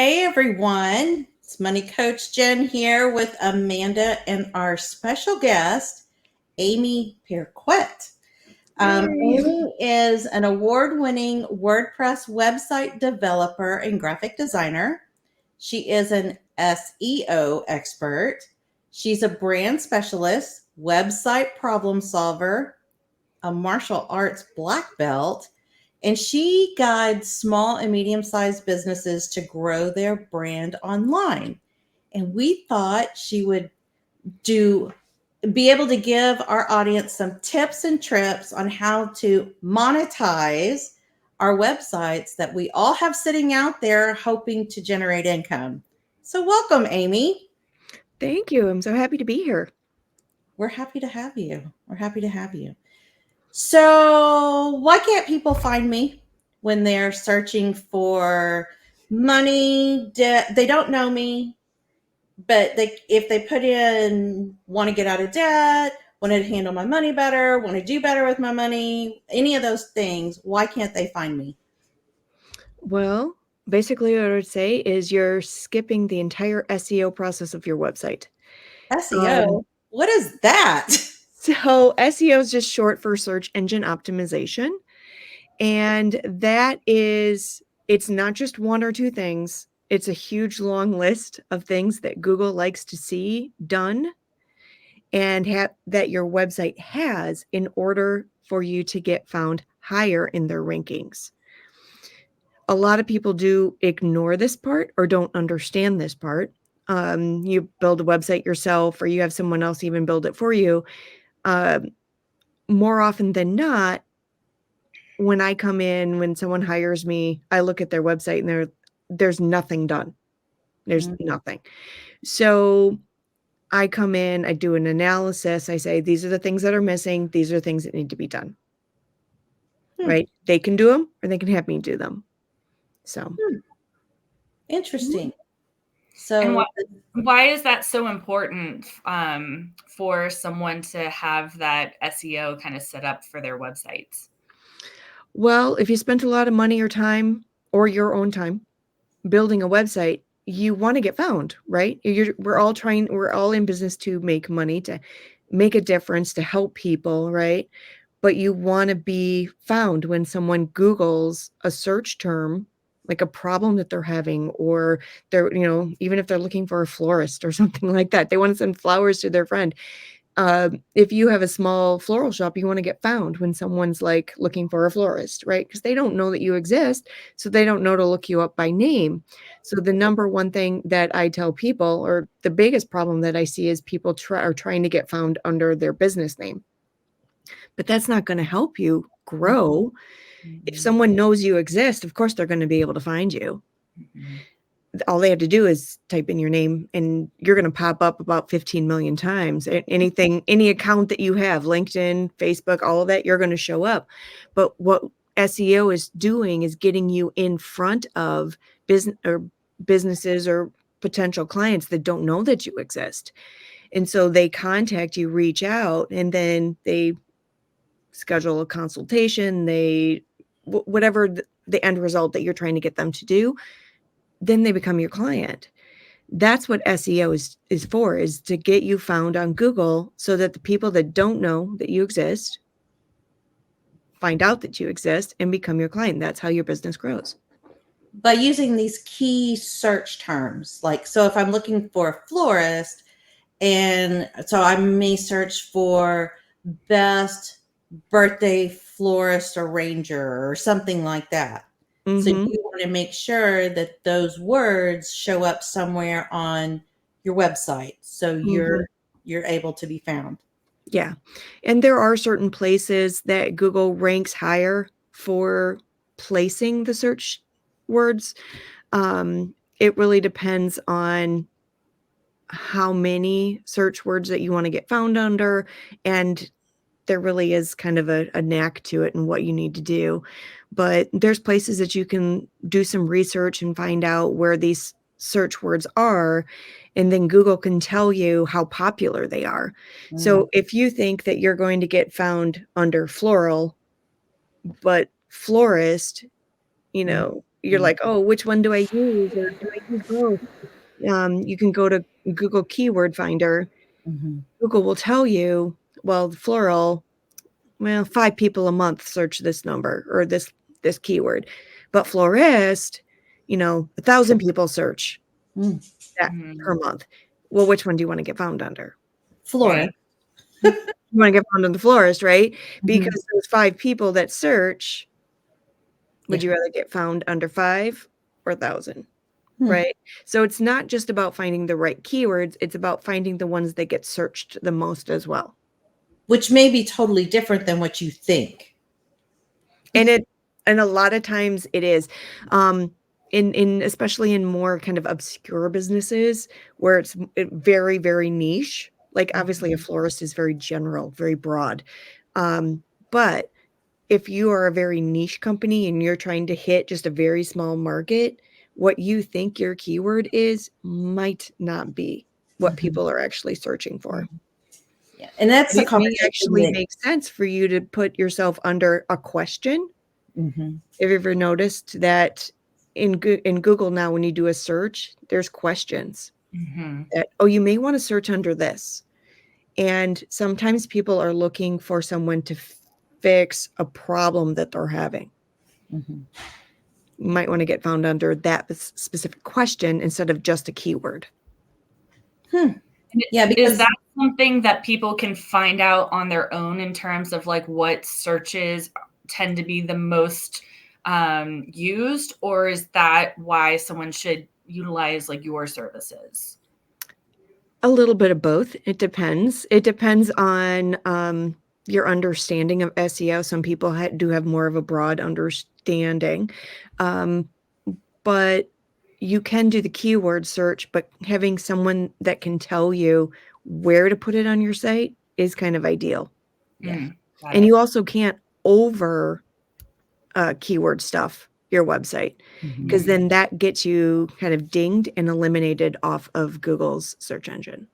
Hey everyone, it's Money Coach Jen here with Amanda and our special guest, Amy Pierquet. Yay. Amy is an award-winning WordPress website developer and graphic designer. She is an SEO expert. She's a brand specialist, website problem solver, a martial arts black belt, and she guides small and medium sized businesses to grow their brand online. And we thought she would do be able to give our audience some tips and trips on how to monetize our websites that we all have sitting out there hoping to generate income. So welcome, Amy. Thank you. I'm so happy to be here. We're happy to have you. We're happy to have you. So, why can't people find me when they're searching for money? They don't know me, but if they put in want to get out of debt, want to handle my money better, want to do better with my money, any of those things, why can't they find me? Well, basically, what I would say is you're skipping the entire SEO process of your website. SEO? What is that? So, SEO is just short for search engine optimization. And it's not just one or two things, it's a huge long list of things that Google likes to see done and that your website has in order for you to get found higher in their rankings. A lot of people do ignore this part or don't understand this part. You build a website yourself or you have someone else even build it for you. More often than not, when someone hires me, I look at their website and there's nothing done. There's nothing. So I come in, I do an analysis. I say, these are the things that are missing. These are things that need to be done. Right? They can do them or they can have me do them. So Interesting. So, and why is that so important for someone to have that SEO kind of set up for their websites? Well, if you spent a lot of money or time or your own time building a website, you want to get found, right? We're all in business to make money, to make a difference, to help people, right? But you want to be found when someone Googles a search term, like a problem that they're having, or they're, even if they're looking for a florist or something like that, they want to send flowers to their friend. If you have a small floral shop, you want to get found when someone's like looking for a florist, right? Because they don't know that you exist. So they don't know to look you up by name. So the number one thing that I tell people, or the biggest problem that I see, is people are trying to get found under their business name. But that's not going to help you grow. If someone knows you exist, of course, they're going to be able to find you. All they have to do is type in your name and you're going to pop up about 15 million times. Any account that you have, LinkedIn, Facebook, all of that, you're going to show up. But what SEO is doing is getting you in front of businesses or potential clients that don't know that you exist. And so they contact you, reach out, and then they schedule a consultation, whatever the end result that you're trying to get them to do, then they become your client. That's what SEO is for, is to get you found on Google so that the people that don't know that you exist find out that you exist and become your client. That's how your business grows. By using these key search terms, so if I'm looking for a florist, and so I may search for best birthday florist arranger or something like that. So you want to make sure that those words show up somewhere on your website so you're able to be found. Yeah. And there are certain places that Google ranks higher for placing the search words. It really depends on how many search words that you want to get found under, and there really is kind of a knack to it and what you need to do. But there's places that you can do some research and find out where these search words are, and then Google can tell you how popular they are. So if you think that you're going to get found under floral, but florist, you're like, oh, which one do I use? Or do I use both? You can go to Google Keyword Finder. Google will tell you, well, floral, 5 people a month search this number or this keyword, but florist, 1,000 people search that per month. Well, which one do you want to get found under? Florist. You want to get found under the florist, right? Because those 5 people that search, would you rather get found under 5 or 1,000? Right? So it's not just about finding the right keywords, it's about finding the ones that get searched the most as well. Which may be totally different than what you think. And a lot of times it is. In especially in more kind of obscure businesses where it's very, very niche. Like obviously a florist is very general, very broad. But if you are a very niche company and you're trying to hit just a very small market, what you think your keyword is might not be what people are actually searching for. Yeah. And that's the It may conversation actually that make sense for you to put yourself under a question. Have you ever noticed that in Google now, when you do a search, there's questions that, you may want to search under this. And sometimes people are looking for someone to fix a problem that they're having. You might want to get found under that specific question instead of just a keyword. Yeah, because is that something that people can find out on their own in terms of like what searches tend to be the most used, or is that why someone should utilize like your services? A little bit of both. It depends. It depends on your understanding of SEO. Some people do have more of a broad understanding, but you can do the keyword search, but having someone that can tell you where to put it on your site is kind of ideal. And you also can't over keyword stuff your website, because then that gets you kind of dinged and eliminated off of Google's search engine.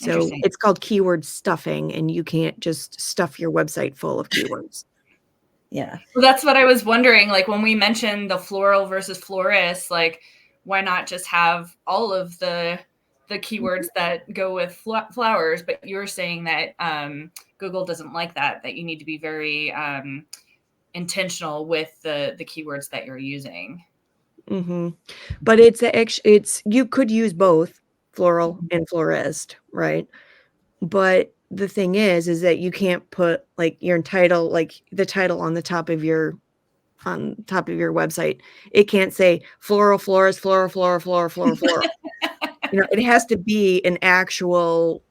So it's called keyword stuffing, and you can't just stuff your website full of keywords. Yeah. Well, that's what I was wondering. Like when we mentioned the floral versus florist, like why not just have all of the keywords that go with flowers? But you're saying that Google doesn't like that you need to be very intentional with the keywords that you're using. But it's you could use both floral and florist, right? But the thing is that you can't put like your title, like the title on the top of your website. It can't say floral, florist, floral, floral, floral, floral, floral. It has to be an actual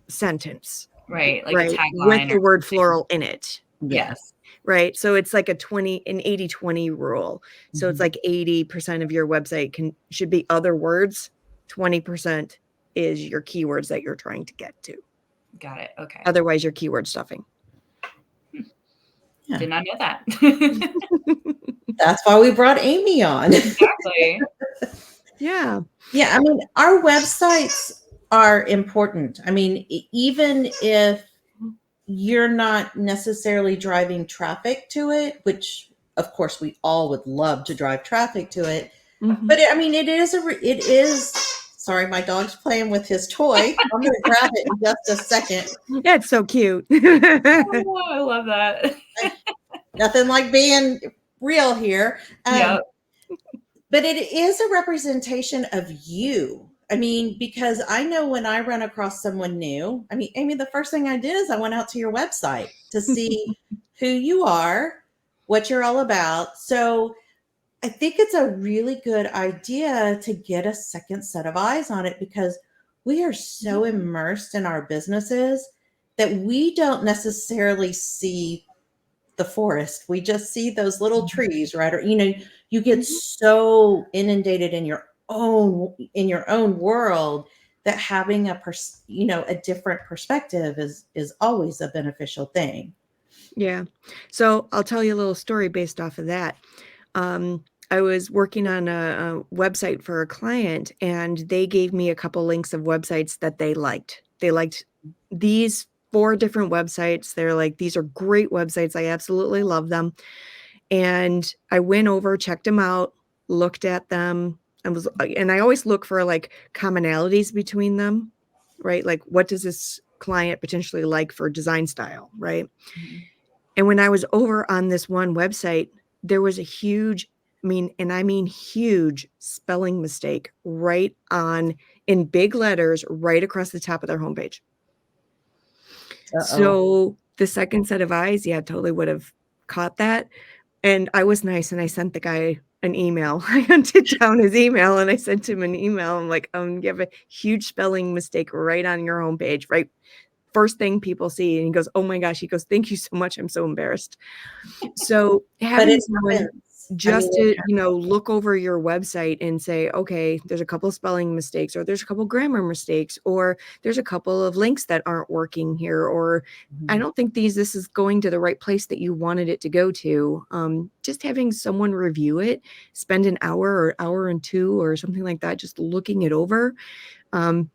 sentence, right? Like right, a tagline with the word floral in it. Yes. Right. So it's like an 80-20 rule. So it's like 80% of your website should be other words. 20% is your keywords that you're trying to get to. Got it. Okay. Otherwise, you're keyword stuffing. Yeah. Did not know that. That's why we brought Amy on. Exactly. Yeah. Yeah. I mean, our websites are important. I mean, even if you're not necessarily driving traffic to it, which of course we all would love to drive traffic to it. But I mean, it is, sorry, my dog's playing with his toy. I'm going to grab it in just a second. That's so cute. Oh, I love that. Nothing like being real here. Yep. But it is a representation of you. I mean, because I know when I run across someone new, I mean, Amy, the first thing I did is I went out to your website to see who you are, what you're all about. So I think it's a really good idea to get a second set of eyes on it, because we are so immersed in our businesses that we don't necessarily see the forest. We just see those little trees, right? Or, you get so inundated in your own world that having a different perspective is always a beneficial thing. Yeah. So I'll tell you a little story based off of that. I was working on a website for a client, and they gave me a couple links of websites that they liked. They liked these 4 different websites. They're like, these are great websites. I absolutely love them. And I went over, checked them out, looked at them, and I always look for like commonalities between them, right? Like, what does this client potentially like for design style, right? Mhm. And when I was over on this one website, there was a huge, I mean huge spelling mistake right on, in big letters, right across the top of their homepage. Uh-oh. So the second set of eyes, yeah, totally would have caught that. And I was nice, and I sent the guy an email. I hunted down his email, and I sent him an email. I'm like, you have a huge spelling mistake right on your homepage, right? First thing people see. And he goes, oh my gosh. He goes, thank you so much. I'm so embarrassed. So But having it someone happens. just to, look over your website and say, okay, there's a couple of spelling mistakes, or there's a couple of grammar mistakes, or there's a couple of links that aren't working here, or I don't think this is going to the right place that you wanted it to go to. Just having someone review it, spend an hour or hour and two or something like that, just looking it over.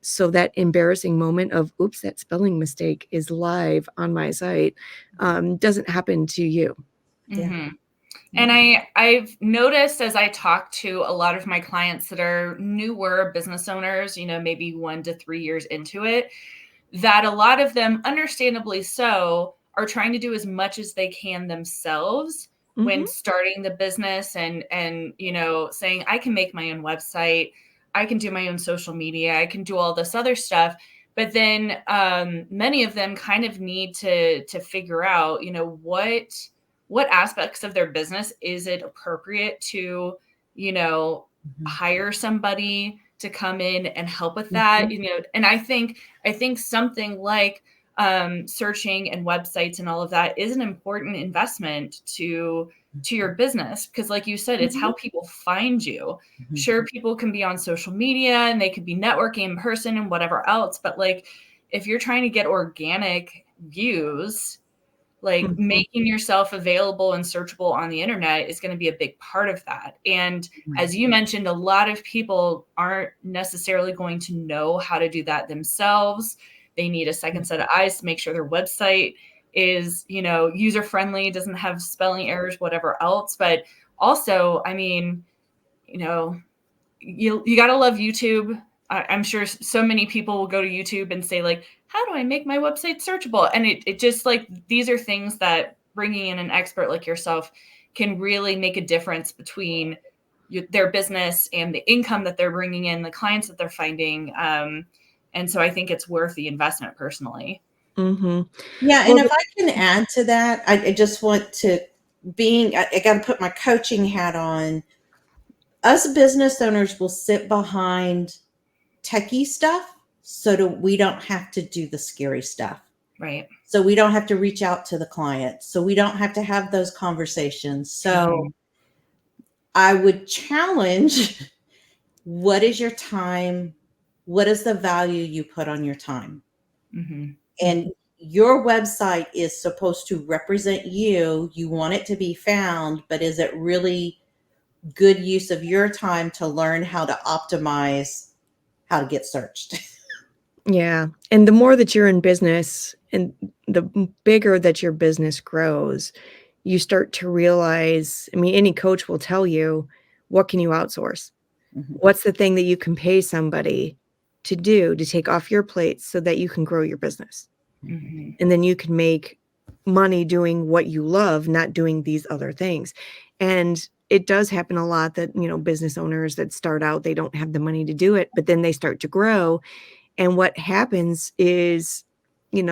So that embarrassing moment of, oops, that spelling mistake is live on my site, doesn't happen to you. Mm-hmm. And I've noticed as I talk to a lot of my clients that are newer business owners, maybe 1 to 3 years into it, that a lot of them, understandably so, are trying to do as much as they can themselves when starting the business and saying, I can make my own website, I can do my own social media, I can do all this other stuff. But then many of them kind of need to figure out, what aspects of their business is it appropriate to, hire somebody to come in and help with that, and I think something like searching and websites and all of that is an important investment to your business, because like you said, it's how people find you. Sure, people can be on social media and they could be networking in person and whatever else, but like if you're trying to get organic views, like making yourself available and searchable on the internet is going to be a big part of that. And as you mentioned, a lot of people aren't necessarily going to know how to do that themselves. They need a second set of eyes to make sure their website is, user friendly, doesn't have spelling errors, whatever else. But also, you got to love YouTube. I'm sure so many people will go to YouTube and say, like, how do I make my website searchable? And it just, like, these are things that bringing in an expert like yourself can really make a difference between their business and the income that they're bringing in, the clients that they're finding. And so I think it's worth the investment personally. Yeah. And if I can add to that, I just want to I got to put my coaching hat on. Us business owners will sit behind techie stuff so that we don't have to do the scary stuff. Right. So we don't have to reach out to the client. So we don't have to have those conversations. So I would challenge, what is your time? What is the value you put on your time? And your website is supposed to represent you. You want it to be found, but is it really good use of your time to learn how to optimize how to get searched? Yeah. And the more that you're in business and the bigger that your business grows, you start to realize, any coach will tell you, what can you outsource? What's the thing that you can pay somebody to do to take off your plate so that you can grow your business? And then you can make money doing what you love, not doing these other things. And it does happen a lot that, business owners that start out, they don't have the money to do it, but then they start to grow. And what happens is,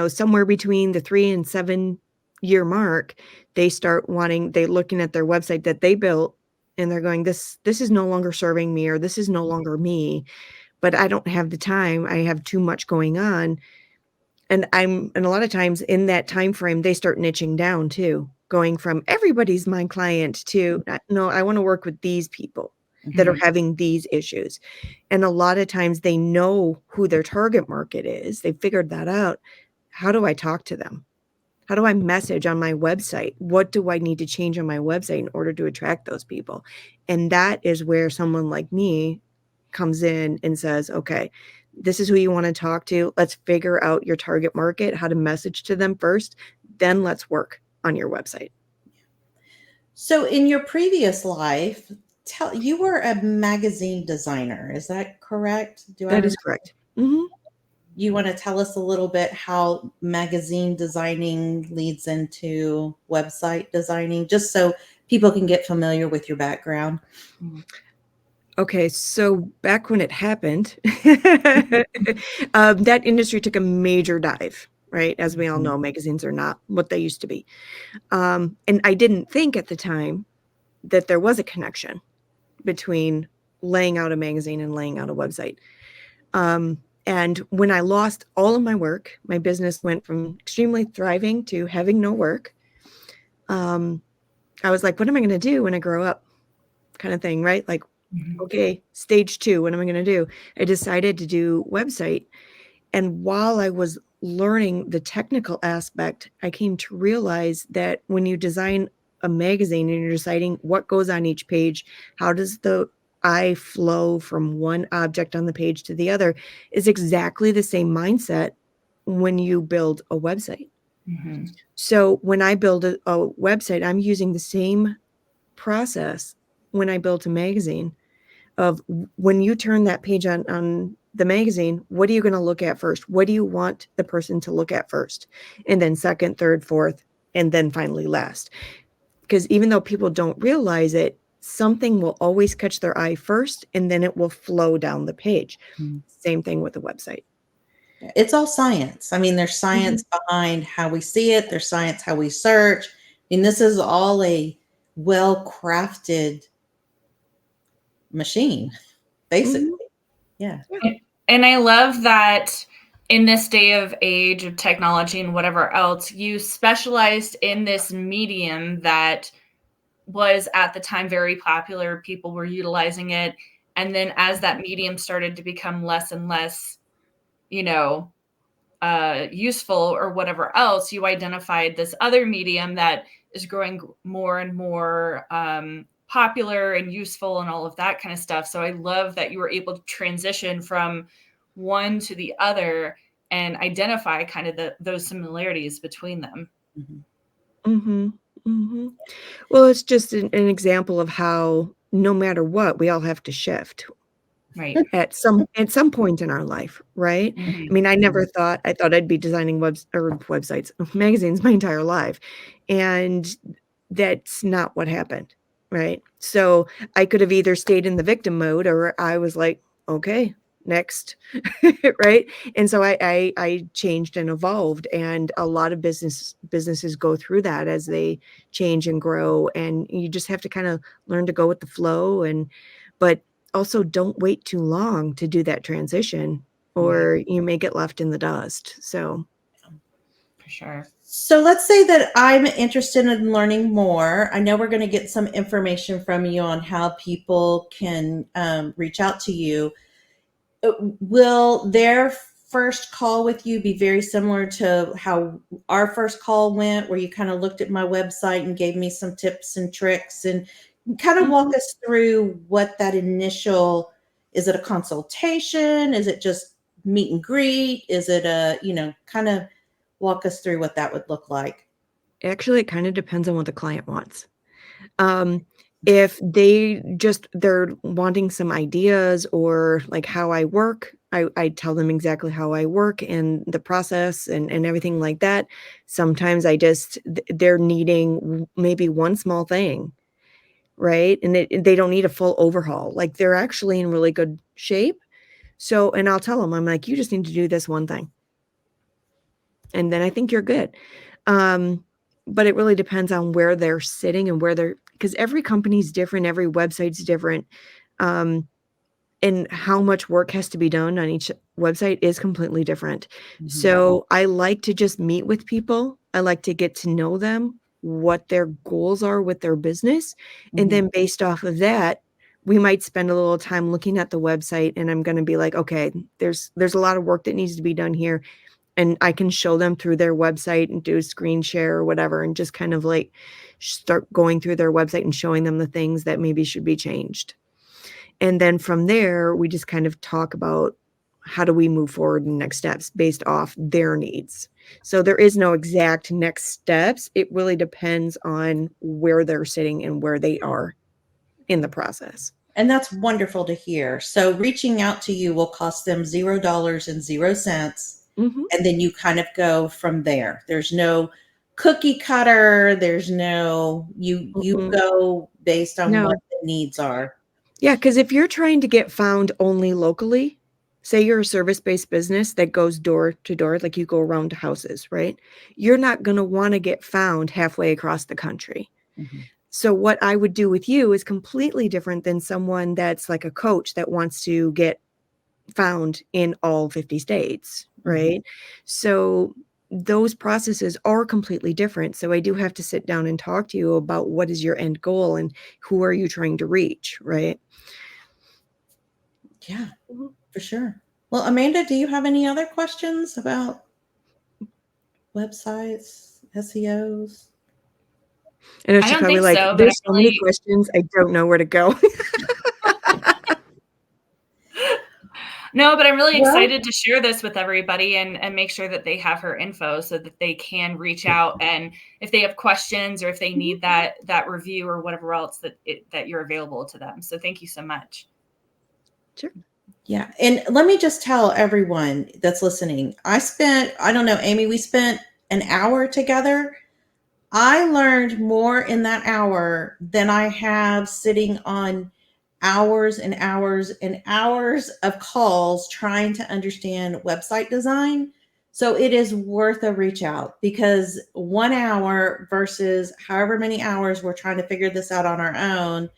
somewhere between the 3 and 7 year mark, they're looking at their website that they built, and they're going, this is no longer serving me, or this is no longer me, but I don't have the time. I have too much going on. And a lot of times in that time frame, they start niching down too, going from everybody's my client to, no, I want to work with these people that are having these issues. And a lot of times they know who their target market is. They figured that out. How do I talk to them? How do I message on my website? What do I need to change on my website in order to attract those people? And that is where someone like me comes in and says, okay, this is who you want to talk to. Let's figure out your target market, how to message to them first. Then let's work on your website. So in your previous life, you were a magazine designer. Is that correct? Do I That is remember? correct. Mm-hmm. You want to tell us a little bit how magazine designing leads into website designing, just so people can get familiar with your background? Okay, so back when it happened, that industry took a major dive, right? As we all know, magazines are not what they used to be. And I didn't think at the time that there was a connection between laying out a magazine and laying out a website. And when I lost all of my work, my business went from extremely thriving to having no work. I was like, what am I going to do when I grow up? Kind of thing, right? Like, okay, stage 2, what am I going to do? I decided to do website. And while I was learning the technical aspect, I came to realize that when you design a magazine and you're deciding what goes on each page, how does the eye flow from one object on the page to the other, is exactly the same mindset when you build a website. Mm-hmm. So when I build a website, I'm using the same process when I built a magazine of when you turn that page on the magazine, what are you going to look at first? What do you want the person to look at first? And then second, third, fourth, and then finally last. Because even though people don't realize it, something will always catch their eye first, and then it will flow down the page. Same thing with the website. It's all science. I mean, there's science behind how we see it. There's science how we search. I mean, this is all a well-crafted machine, basically. Yeah. And I love that in this day of age of technology and whatever else, you specialized in this medium that was at the time very popular. People were utilizing it. And then as that medium started to become less and less, useful or whatever else, you identified this other medium that is growing more and more popular and useful and all of that kind of stuff. So I love that you were able to transition from one to the other and identify kind of those similarities between them. Well, it's just an example of how no matter what, we all have to shift. Right. At some point in our life, right? I mean, I thought I'd be designing websites, magazines my entire life. And that's not what happened, right? So I could have either stayed in the victim mode or I was like, okay, next, right? And so I changed and evolved, and a lot of businesses go through that as they change and grow, and you just have to kind of learn to go with the flow, but also don't wait too long to do that transition, or you may get left in the dust. So For sure. So let's say that I'm interested in learning more. I know we're going to get some information from you on how people can reach out to you. Will their first call with you be very similar to how our first call went, where you kind of looked at my website and gave me some tips and tricks, and kind of walk us through what that initial, is it a consultation? Is it just meet and greet? Is it kind of walk us through what that would look like? actually, it kind of depends on what the client wants. If they're wanting some ideas or like how I work, I tell them exactly how I work and the process and everything like that. Sometimes they're needing maybe one small thing, right? And they don't need a full overhaul. Like they're actually in really good shape. So, and I'll tell them, I'm like, you just need to do this one thing. And then I think you're good. But it really depends on where they're sitting and because every company's different, every website's different. And how much work has to be done on each website is completely different. So I like to just meet with people. I like to get to know them, what their goals are with their business. And then based off of that, we might spend a little time looking at the website, and I'm going to be like, okay, there's a lot of work that needs to be done here. And I can show them through their website and do a screen share or whatever, and just kind of like start going through their website and showing them the things that maybe should be changed. And then from there, we just kind of talk about how do we move forward in next steps based off their needs. So there is no exact next steps. It really depends on where they're sitting and where they are in the process. And that's wonderful to hear. So reaching out to you will cost them $0.00. Mm-hmm. And then you kind of go from there. There's no cookie cutter. There's no, you go based on what the needs are. Yeah, because if you're trying to get found only locally, say you're a service-based business that goes door to door, like you go around to houses, right? You're not going to want to get found halfway across the country. Mm-hmm. So what I would do with you is completely different than someone that's like a coach that wants to get found in all 50 states, right? Mm-hmm. So those processes are completely different. So I do have to sit down and talk to you about what is your end goal and who are you trying to reach, right? Yeah, for sure. Well, Amanda, do you have any other questions about websites, SEOs? I know she's probably like, so, there's so many questions, I don't know where to go. No, but I'm really excited to share this with everybody and make sure that they have her info so that they can reach out, and if they have questions or if they need that review or whatever else that you're available to them. So thank you so much. Sure. Yeah. And let me just tell everyone that's listening, I don't know, Amy, we spent an hour together. I learned more in that hour than I have sitting on hours and hours and hours of calls trying to understand website design. So it is worth a reach out, because 1 hour versus however many hours we're trying to figure this out on our own.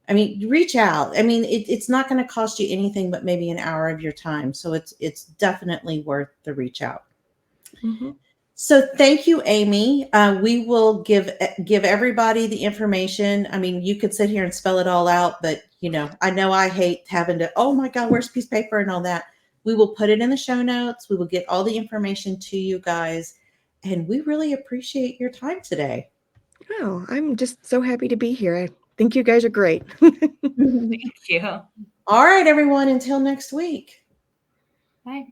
I mean, reach out. I mean, it's not going to cost you anything but maybe an hour of your time. So it's definitely worth the reach out. Mm-hmm. So thank you, Amy. We will give everybody the information. I mean, you could sit here and spell it all out, but I know I hate having to, oh my God, where's a piece of paper and all that. We will put it in the show notes. We will get all the information to you guys. And we really appreciate your time today. Oh, I'm just so happy to be here. I think you guys are great. Thank you. All right, everyone, until next week. Bye.